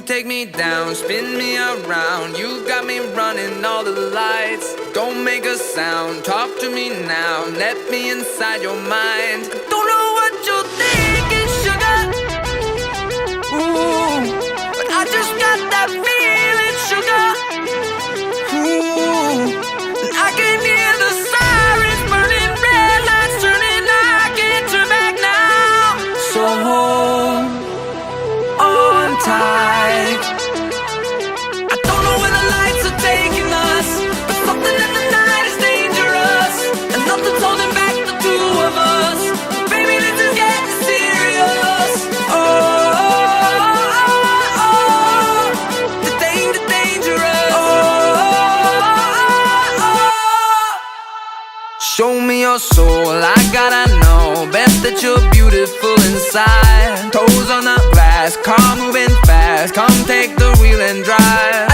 take me down, spin me around. You got me running all the lights. Don't make a sound, talk to me now. Let me inside your mind. Don't know what you're thinking, sugar. Ooh, but I just got that feeling, sugar. Ooh, and I can hear the sirens burning, red lights turning. I can't turn back now. So hold on tight. I don't know where the lights are taking us, but something in the night is dangerous, and nothing's holding back the two of us. Baby, this is getting serious. Oh, the dangerous. Show me your soul, I gotta know. Bet that you're beautiful inside. Toes on the glass, car moving fast. Come take the wheel and drive.